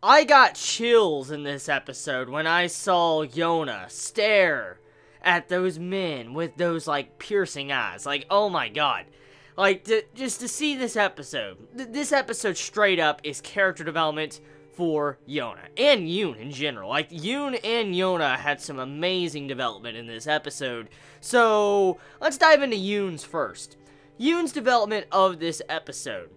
I got chills in this episode when I saw Yona stare at those men with those, like, piercing eyes. Like, oh my god. Like, just to see this episode. This episode straight up is character development for Yona. And Yoon in general. Like, Yoon and Yona had some amazing development in this episode. So, let's dive into Yoon's first. Yoon's development of this episode.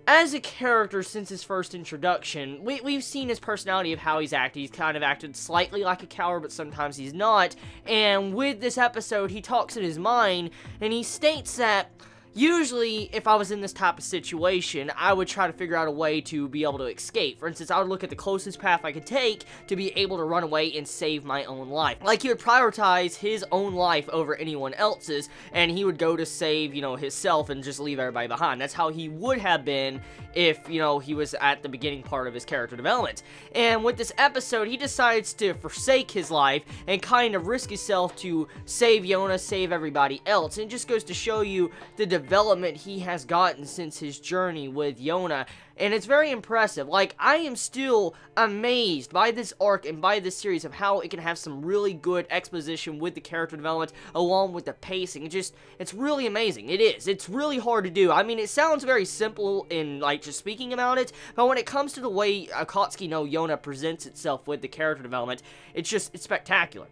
As a character since his first introduction, we've seen his personality of how he's acted. He's kind of acted slightly like a coward, but sometimes he's not. And with this episode, he talks in his mind, and he states that usually, if I was in this type of situation, I would try to figure out a way to be able to escape. For instance, I would look at the closest path I could take to be able to run away and save my own life. Like, he would prioritize his own life over anyone else's, and he would go to save, you know, himself and just leave everybody behind. That's how he would have been if, you know, he was at the beginning part of his character development. And with this episode, he decides to forsake his life and kind of risk himself to save Yona, save everybody else. And it just goes to show you the development he has gotten since his journey with Yona, and it's very impressive. Like, I am still amazed by this arc and by this series of how it can have some really good exposition with the character development along with the pacing. It's really amazing. It is. It's really hard to do. I mean, it sounds very simple in, like, just speaking about it, but when it comes to the way Akatsuki no Yona presents itself with the character development, it's spectacular.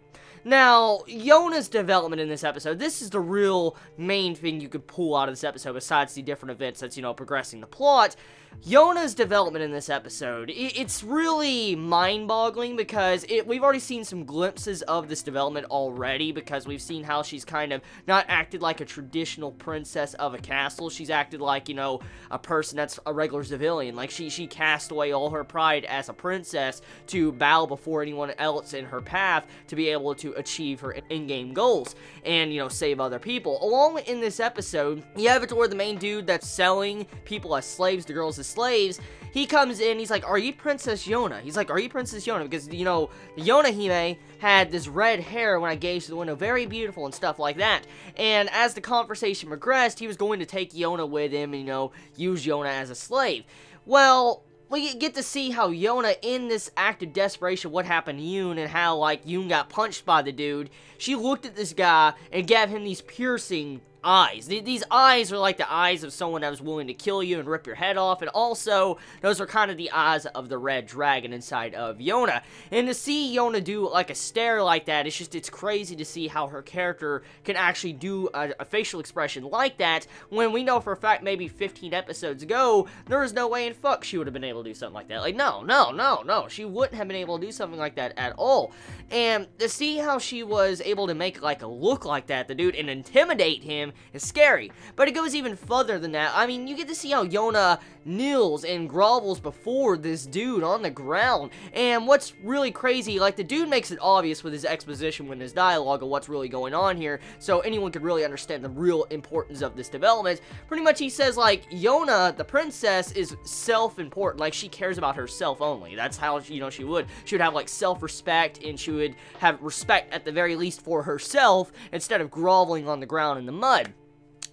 Now, Yona's development in this episode, this is the real main thing you could pull out of this episode besides the different events that's, you know, progressing the plot. Yona's development in this episode, it's really mind-boggling because we've already seen some glimpses of this development already, because we've seen how she's kind of not acted like a traditional princess of a castle. She's acted like, you know, a person that's a regular civilian. Like, she cast away all her pride as a princess to bow before anyone else in her path to be able to achieve her in-game goals and, you know, save other people. Along in this episode, you have it to where the main dude that's selling people as slaves to girls as slaves, he comes in, he's like, "Are you Princess Yona?" He's like, "Are you Princess Yona?" Because, you know, Yona Hime had this red hair when I gazed through the window, very beautiful and stuff like that. And as the conversation progressed, he was going to take Yona with him and, you know, use Yona as a slave. Well, we get to see how Yona, in this act of desperation, what happened to Yoon, and how, like, Yoon got punched by the dude, she looked at this guy and gave him these piercing eyes. These eyes are like the eyes of someone that was willing to kill you and rip your head off, and also, those are kind of the eyes of the red dragon inside of Yona. And to see Yona do, like, a stare like that, it's crazy to see how her character can actually do a facial expression like that, when we know for a fact maybe 15 episodes ago, there is no way in fuck she would have been able to do something like that. Like, no, she wouldn't have been able to do something like that at all. And to see how she was able to make, like, a look like that, the dude, and intimidate him, is scary. But it goes even further than that. I mean, you get to see how Yona kneels and grovels before this dude on the ground. And what's really crazy, like, the dude makes it obvious with his exposition, with his dialogue of what's really going on here, so anyone could really understand the real importance of this development. Pretty much he says, like, Yona, the princess, is self-important. Like, she cares about herself only. That's how, you know, she would have, like, self-respect, and she would have respect at the very least for herself instead of groveling on the ground in the mud.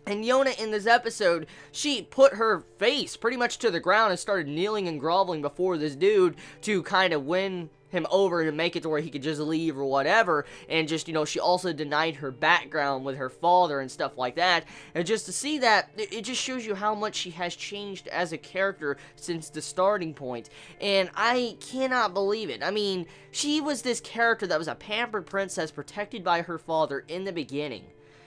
And Yona, in this episode, she put her face pretty much to the ground and started kneeling and groveling before this dude to kind of win him over to make it to where he could just leave or whatever. And just, you know, she also denied her background with her father and stuff like that. And just to see that, it just shows you how much she has changed as a character since the starting point. And I cannot believe it. I mean, she was this character that was a pampered princess protected by her father in the beginning.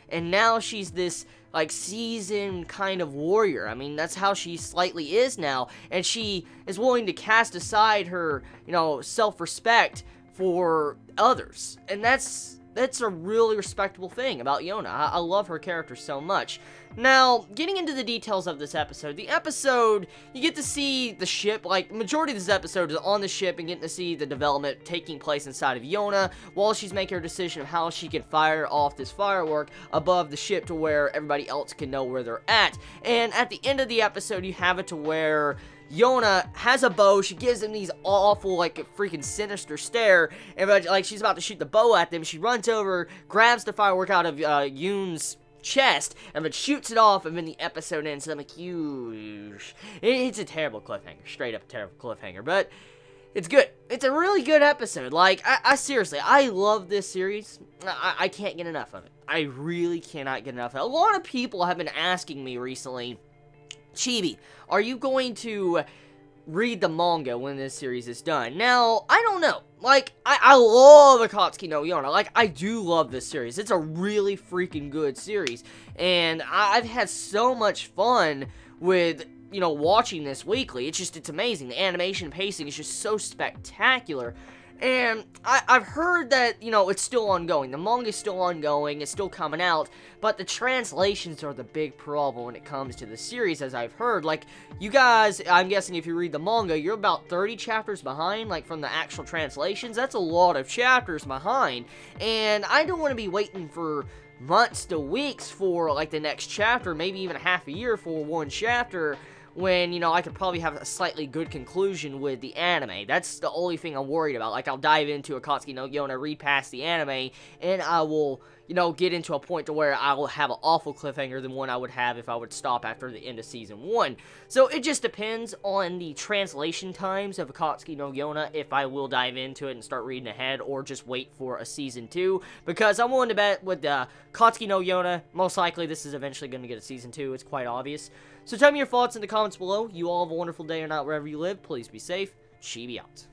And now she's this, like, seasoned kind of warrior. I mean, that's how she slightly is now. And she is willing to cast aside her, you know, self-respect for others. And that's a really respectable thing about Yona. I love her character so much. Now, getting into the details of this episode, you get to see the ship, like, majority of this episode is on the ship and getting to see the development taking place inside of Yona while she's making her decision of how she can fire off this firework above the ship to where everybody else can know where they're at. And at the end of the episode, you have it to where Yona has a bow. She gives him these awful, like, freaking sinister stare, and like, she's about to shoot the bow at them. She runs over, grabs the firework out of Yoon's chest, and then shoots it off, and then the episode ends. And I'm like, it's a terrible cliffhanger, straight up terrible cliffhanger. But It's good. It's a really good episode. Like, I seriously, I love this series. I can't get enough of it. I really cannot get enough of it. A lot of people have been asking me recently, Chibi, are you going to read the manga when this series is done? Now, I don't know. Like, I love Akatsuki no Yona. Like, I do love this series. It's a really freaking good series. And I've had so much fun with, you know, watching this weekly. It's amazing. The animation pacing is just so spectacular. And I've heard that, you know, it's still ongoing. The manga's still ongoing. It's still coming out. But the translations are the big problem when it comes to the series, as I've heard. Like, you guys, I'm guessing if you read the manga, you're about 30 chapters behind, like, from the actual translations. That's a lot of chapters behind. And I don't want to be waiting for months to weeks for, like, the next chapter, maybe even half a year for one chapter, when, you know, I could probably have a slightly good conclusion with the anime. That's the only thing I'm worried about. Like, I'll dive into Akatsuki no Yona, read past the anime, and I will, you know, get into a point to where I will have an awful cliffhanger than one I would have if I would stop after the end of Season 1. So, it just depends on the translation times of Akatsuki no Yona, if I will dive into it and start reading ahead, or just wait for a Season 2, because I'm willing to bet with Akatsuki no Yona, most likely this is eventually going to get a Season 2, it's quite obvious. So tell me your thoughts in the comments below. You all have a wonderful day or night wherever you live. Please be safe. Chibi out.